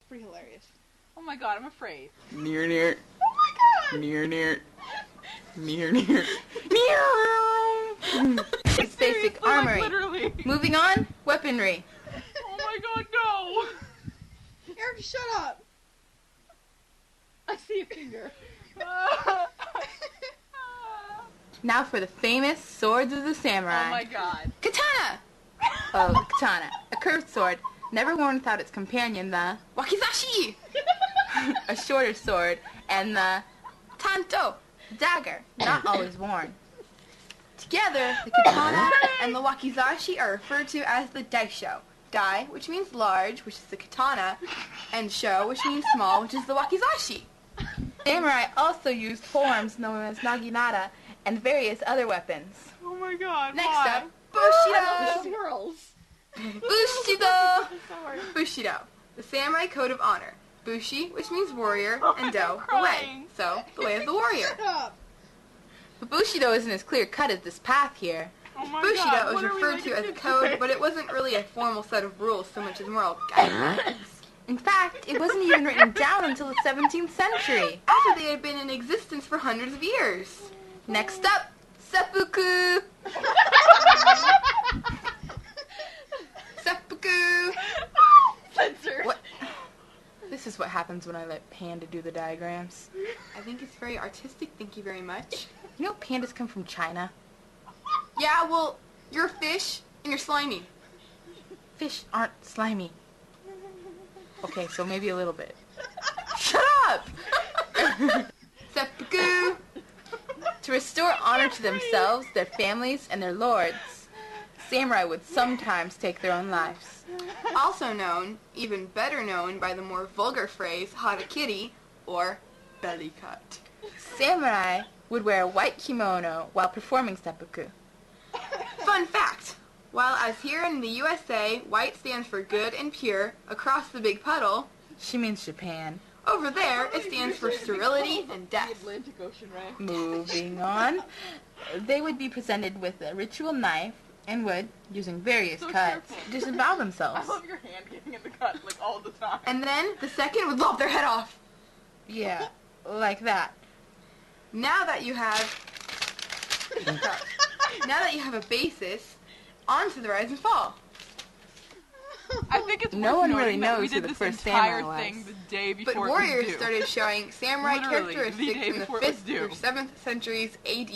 Pretty hilarious. Oh my god, I'm afraid. Near, near. Oh my god! Near, near. Near, near. Near! It's basic armory. Like, literally. Moving on, weaponry. Oh my god, no! Eric, shut up! I see a finger. Now for the famous swords of the samurai. Oh my god. Katana! Oh, the katana. A curved sword, never worn without its companion, the wakizashi! A shorter sword, and the tanto, dagger, not always worn. Together, the katana and the wakizashi are referred to as the daisho. Dai, which means large, which is the katana, and sho, which means small, which is the wakizashi. Samurai also used forearms known as naginata and various other weapons. Oh my god, Next why? up, Bushido! Swirls. Bushido! Sorry. Bushido, the samurai code of honor. Bushi, which means warrior, and do, I'm the way. crying. So, the way of the warrior. Shut up! But Bushido isn't as clear cut as this path here. Oh my Bushido god, was what are we, referred like, to as a kids code, today? but it wasn't really a formal set of rules so much as moral guidance. In fact, it wasn't even written down until the 17th century, after they had been in existence for hundreds of years. Next up, seppuku. Seppuku. Censored. What? This is what happens when I let Panda do the diagrams. I think it's very artistic, thank you very much. You know pandas come from China? Yeah, well, you're a fish and you're slimy. Fish aren't slimy. Okay, so maybe a little bit. Shut up! Seppuku! To restore honor to themselves, their families, and their lords, samurai would sometimes take their own lives. Also known, even better known, by the more vulgar phrase harakiri, or belly cut. Samurai would wear a white kimono while performing seppuku. Fun fact! While as here in the USA, white stands for good and pure, across the big puddle, she means Japan. Over there, it stands for sterility and The death. Atlantic Ocean, right? Moving on, they would be presented with a ritual knife and would, using various So cuts, careful. disembowel I themselves. love your hand getting in the cut, like, all the time. And then the second would lop their head off. Yeah, like that. Now that you have a basis, on to the rise and fall. I think it's No worth one really noting that we knows who did the this first entire samurai thing was. the day before But it was warriors due. started showing samurai Literally, the characteristics day in the before it was 5th due. through 7th centuries AD.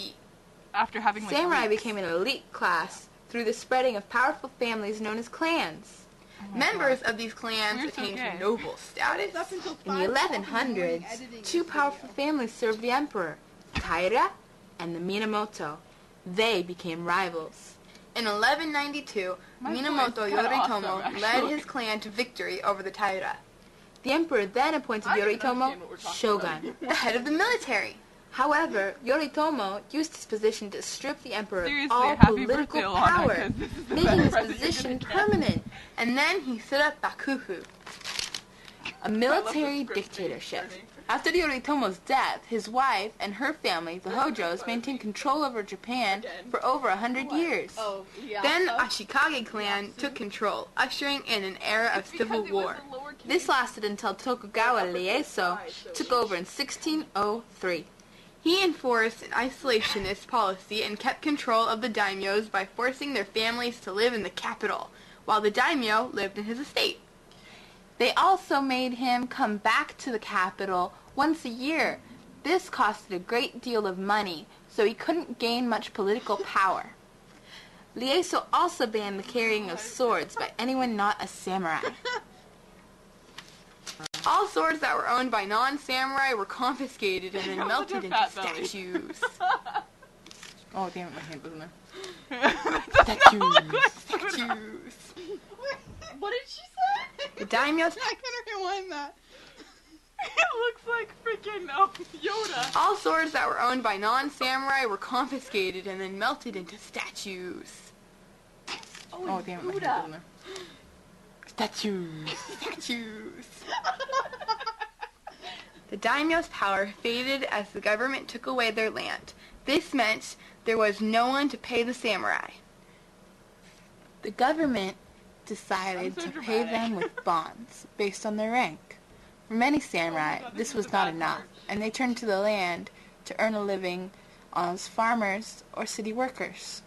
After having, like, Samurai weeks. became an elite class through the spreading of powerful families known as clans. Oh my Members God. of these clans We're so attained gay. noble status. Up until In the 5 o'clock in the morning 1100s, editing two this powerful video. families served the emperor, Taira and the Minamoto. They became rivals. In 1192, My Minamoto voice is kinda Yoritomo awesome, led actually. his clan to victory over the Taira. The emperor then appointed I don't Yoritomo understand what we're talking shogun, about. the head of the military. However, Yoritomo used his position to strip the emperor Seriously, of all happy political birthday, Alana, power, 'cause this is the making best his present you're position gonna get. permanent. And then he set up Bakufu, a military script dictatorship. turning. After Yoritomo's death, his wife and her family, the Hojos, maintained control over Japan for over 100 years. Oh, yeah. Then Ashikage clan took control, ushering in an era of civil war. This lasted until Tokugawa Ieyasu took over in 1603. He enforced an isolationist policy and kept control of the daimyos by forcing their families to live in the capital, while the daimyo lived in his estate. They also made him come back to the capital once a year. This costed a great deal of money, so he couldn't gain much political power. Ieyasu also banned the carrying of swords by anyone not a samurai. All swords that were owned by non-samurai were confiscated and then You have melted such a into fat belly. statues. Oh, damn it, my hand was in there. Statues. Statues. What did she say? The daimyos I can rewind that. It looks like freaking Yoda. All swords that were owned by non-samurai were confiscated and then melted into statues. Oh, damn it, my hand was in there. Statues. Statues. The daimyo's power faded as the government took away their land. This meant there was no one to pay the samurai. The government decided I'm so to pay dramatic. them with bonds based on their rank. For many samurai, this was not enough, and they turned to the land to earn a living as farmers or city workers.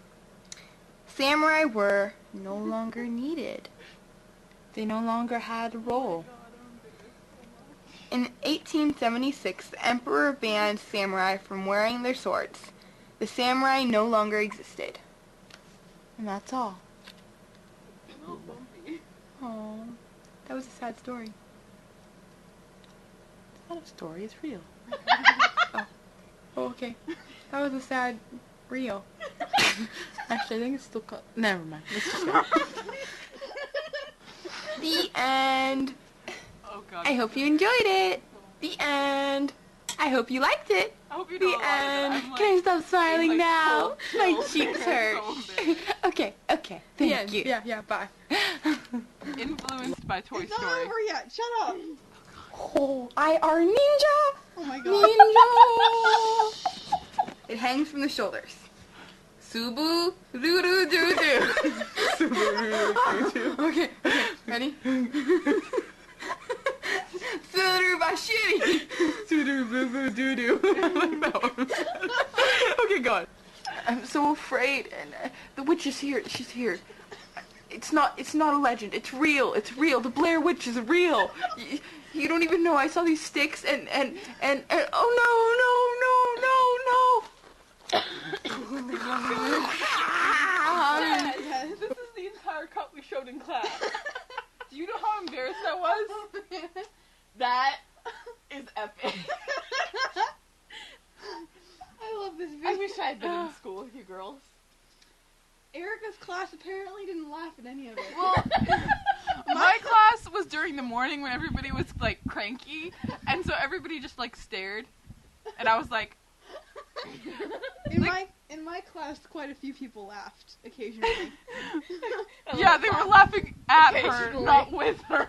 Samurai were no longer needed. They no longer had a role. In 1876, the emperor banned samurai from wearing their swords. The samurai no longer existed. And that's all. Oh, that was a sad story. It's not a story, it's real. Oh, okay. That was a sad reel. Actually, I think it's still called... Never mind. Let's just go. The end. Oh god. I hope you enjoyed it. The end. I hope you liked it. I hope you The know end. I'm, like, Can I stop smiling like, now? so My chill. cheeks hurt. So Okay. Thank you. Yeah, bye. Influenced by Toy It's not Story. over yet. Shut up. Oh, I are ninja. Oh my god. Ninja. It hangs from the shoulders. Subu doo doo doo doo. Okay. Ready? Suru Bashiri. Doo boo boo doo doo. I like that one. Okay, go on. I'm so afraid, and the witch is here. She's here. It's not a legend. It's real. The Blair Witch is real. You don't even know. I saw these sticks, and oh no. Yeah, this is the entire cut we showed in class. Do you know how embarrassed I was? That is epic. I love this video. I wish I had been in school with you girls. Erica's class apparently didn't laugh at any of it. Well, my class was during the morning when everybody was like cranky, and so everybody just like stared, and I was like, in my class, quite a few people laughed occasionally. yeah, they were laughing at her, not with her.